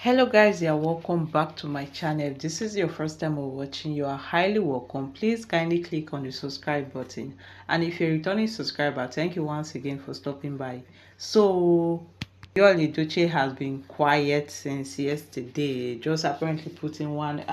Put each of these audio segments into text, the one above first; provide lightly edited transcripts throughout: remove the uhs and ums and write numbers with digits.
Hello guys, you're welcome back to my channel. If this is your first time of watching, you are highly welcome. Please kindly click on the subscribe button, and if you're a returning subscriber, thank you once again for stopping by. So Yul Edochie has been quiet since yesterday, just apparently putting one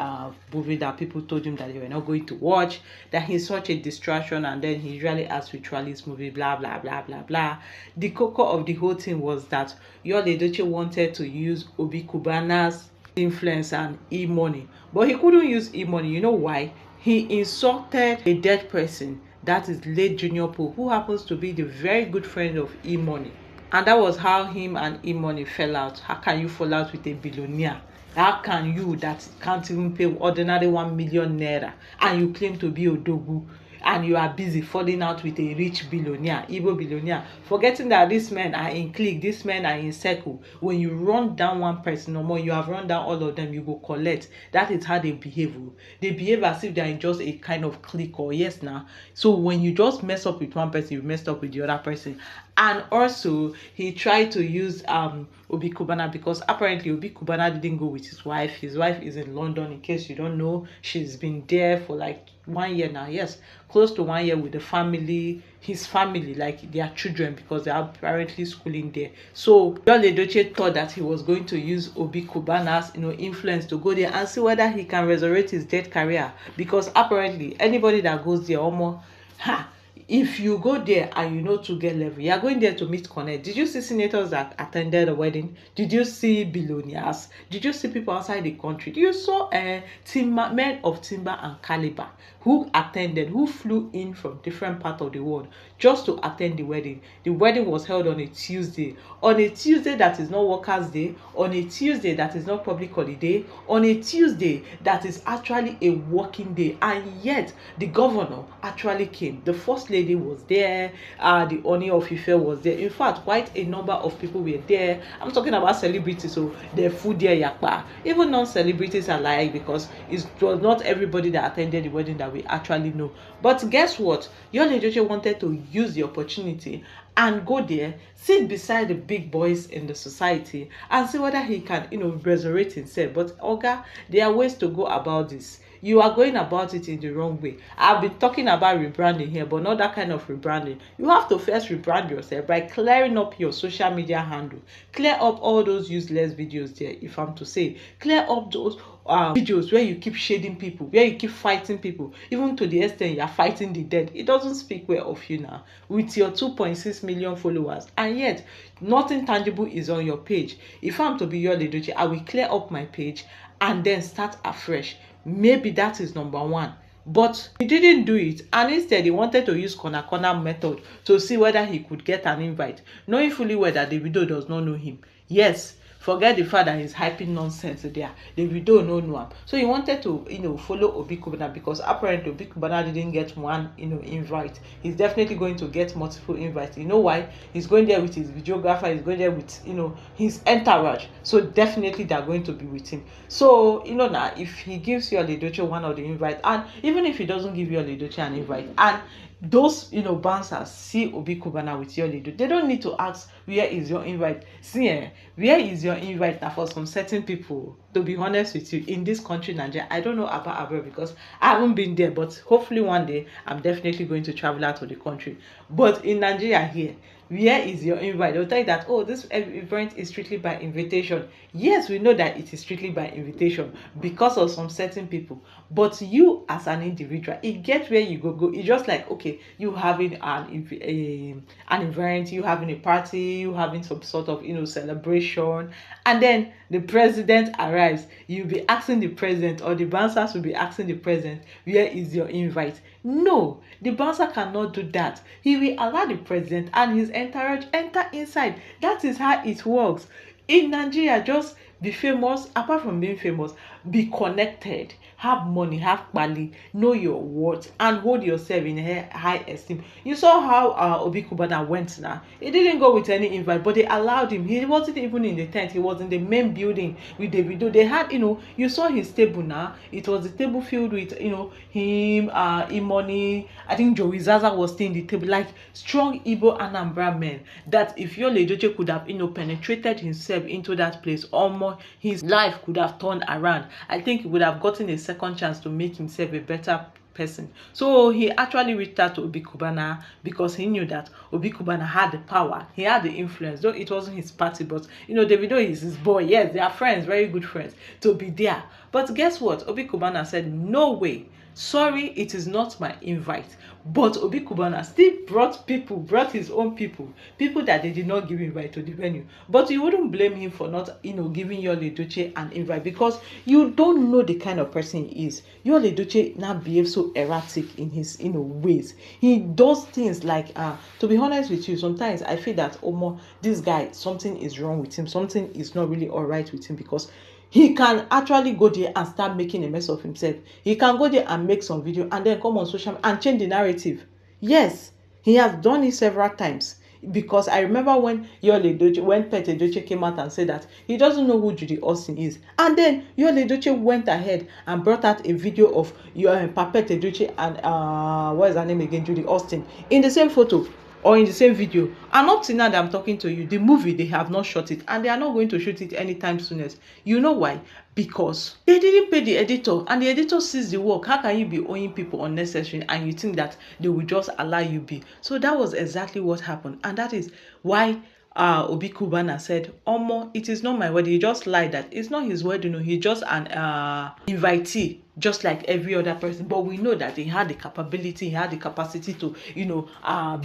movie that people told him that they were not going to watch, that he's such a distraction, and then he usually asks ritualist movie, blah blah blah blah blah. The cocoa of the whole thing was that Yul Edochie wanted to use Obi Cubana's influence and e-money, but he couldn't use e-money. You know why? He insulted a dead person, that is late Junior Pope, who happens to be the very good friend of e-money. And that was how him and e-money fell out. How can you fall out with a billionaire? How can you that can't even pay ordinary 1 million naira and you claim to be Odogu, and you are busy falling out with a rich billionaire, Igbo billionaire, forgetting that these men are in clique, these men are in circle. When you run down one person or more, you have run down all of them, you go collect. That is how they behave. They behave as if they are in just a kind of clique, or yes now. So when you just mess up with one person, you messed up with the other person. And also he tried to use Obi Cubana, because apparently Obi Cubana didn't go with his wife. His wife is in London, in case you don't know. She's been there for like 1 year now. Yes, close to 1 year with the family, his family, like their children, because they are apparently schooling there. So Yul Edochie thought that he was going to use Obi Cubana's influence to go there and see whether he can resurrect his dead career, because apparently anybody that goes there, almost if you go there and to get level, you are going there to meet connect. Did you see senators that attended the wedding? Did you see billionaires? Did you see people outside the country? You saw men of timber and caliber who attended, who flew in from different parts of the world just to attend the wedding. The wedding was held on a Tuesday that is not workers' day, on a Tuesday that is not public holiday, on a Tuesday that is actually a working day, and yet the governor actually came. The first lady was there, the Oni of Ife was there. In fact, quite a number of people were there. I'm talking about celebrities, so the food there yakpa. Even non-celebrities are like, because it was not everybody that attended the wedding that we actually know. But guess what? Yul Edochie wanted to use the opportunity and go there, sit beside the big boys in the society, and see whether he can, resurrect himself. But Oga, there are ways to go about this. You are going about it in the wrong way. I've been talking about rebranding here, but not that kind of rebranding. You have to first rebrand yourself by clearing up your social media handle. Clear up all those useless videos there, if I'm to say. Clear up those videos where you keep shading people, where you keep fighting people, even to the extent you are fighting the dead. It doesn't speak well of you now, with your 2.6 million followers, and yet nothing tangible is on your page. If I'm to be Yul Edochie, I will clear up my page and then start afresh. Maybe that is number one. But he didn't do it, and instead he wanted to use corner method to see whether he could get an invite, knowing fully well that Davido does not know him. Yes, forget the fact that he's hyping nonsense there. Davido no know him. So he wanted to follow Obi Cubana, because apparently Obi Cubana didn't get one invite. He's definitely going to get multiple invites. You know why? He's going there with his videographer, he's going there with his entourage. So definitely they're going to be with him. So now, if he gives Yul Edochie one of the invite, and even if he doesn't give Yul Edochie an invite, and those bouncers see Obi Cubana with Yul Edochie, they don't need to ask, where is your invite? See, where is your invite? Now, for some certain people, to be honest with you, in this country, Nigeria, I don't know about abroad because I haven't been there, but hopefully one day I'm definitely going to travel out of the country. But in Nigeria here, where is your invite? They'll tell you that, oh, this event is strictly by invitation. Yes, we know that it is strictly by invitation because of some certain people. But you as an individual, it gets where you go. It's just like, okay, you having an event, you having a party, you having some sort of celebration, and then the president arrives. You'll be asking the president, or the bouncers will be asking the president, where is your invite? No, the bouncer cannot do that. He will allow the president and his entourage enter inside. That is how it works. In Nigeria, just be famous. Apart from being famous, be connected, have money, have quality, know your worth, and hold yourself in high esteem. You saw how Obi Cubana went now. He didn't go with any invite, but they allowed him. He wasn't even in the tent. He was in the main building with Davido. They had, you saw his table now. It was a table filled with, him, E-Money. I think Joey Zaza was still in the table. Like strong Igbo Anambra men, that if Yul Edochie could have, penetrated himself into that place, almost his life could have turned around. I think he would have gotten a second chance to make himself a better person. So he actually reached out to Obi Cubana because he knew that Obi Cubana had the power, he had the influence, though it wasn't his party, but Davido is his boy. Yes, they are friends, very good friends, to be there. But guess what? Obi Cubana said, no way, sorry, it is not my invite. But Obi Cubana still brought his own people that they did not give invite to the venue. But you wouldn't blame him for not giving Yul Edochie an invite, because you don't know the kind of person he is. Yul Edochie now behaves so erratic in his ways. He does things like to be honest with you, sometimes I feel that this guy, something is wrong with him, something is not really all right with him, because he can actually go there and start making a mess of himself. He can go there and make some video and then come on social media and change the narrative. Yes, he has done it several times. Because I remember when Pete Edochie came out and said that he doesn't know who Judy Austin is. And then Yul Edochie went ahead and brought out a video of Pete Edochie and what is her name again, Judy Austin, in the same photo or in the same video. And up to now that I'm talking to you, the movie, they have not shot it, and they are not going to shoot it anytime soonest. You know why? Because they didn't pay the editor, and the editor sees the work. How can you be owing people unnecessary and you think that they will just allow you be? So that was exactly what happened, and that is why Obi Cubana said, Omo, it is not my wedding. He just lied that it's not his wedding. He's just an invitee, just like every other person. But we know that he had the capability, he had the capacity to,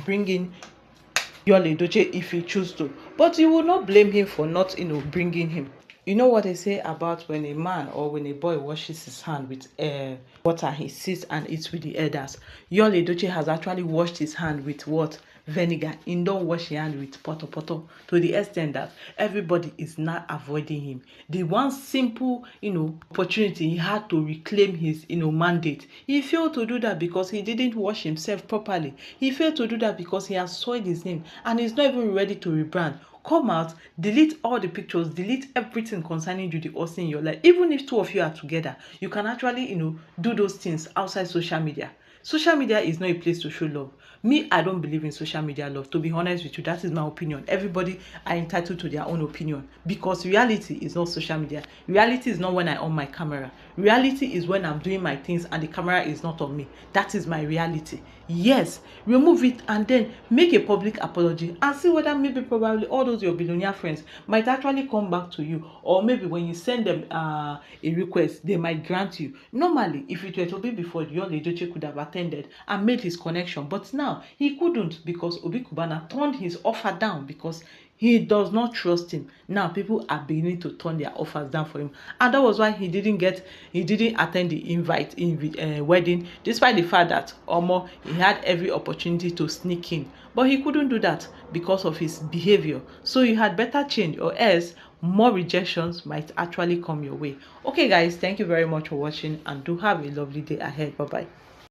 bring in Yul Edochie if he choose to. But you will not blame him for not, bringing him. You know what they say about when a man or when a boy washes his hand with water, he sits and eats with the elders. Yul Edochie has actually washed his hand with what? Vinegar. He don't wash his hand with poto, to the extent that everybody is not avoiding him. The one simple, opportunity he had to reclaim his, mandate, he failed to do that because he didn't wash himself properly. He failed to do that because he has soiled his name and he's not even ready to rebrand. Come out, delete all the pictures, delete everything concerning Judy Austin in your life. Even if two of you are together, you can actually, do those things outside social media. Social media is not a place to show love. Me, I don't believe in social media love. To be honest with you, that is my opinion. Everybody are entitled to their own opinion, because reality is not social media. Reality is not when I on my camera. Reality is when I'm doing my things and the camera is not on me. That is my reality. Yes, remove it and then make a public apology and see whether maybe probably all those your billionaire friends might actually come back to you, or maybe when you send them a request, they might grant you. Normally, if it were to be before, Yul Edochie could have attended and made his connection, but now he couldn't because Obi Cubana turned his offer down because he does not trust him. Now people are beginning to turn their offers down for him, and that was why he didn't attend the invite in wedding, despite the fact that he had every opportunity to sneak in, but he couldn't do that because of his behavior. So you had better change, or else more rejections might actually come your way. Okay guys, thank you very much for watching, and do have a lovely day ahead. Bye bye.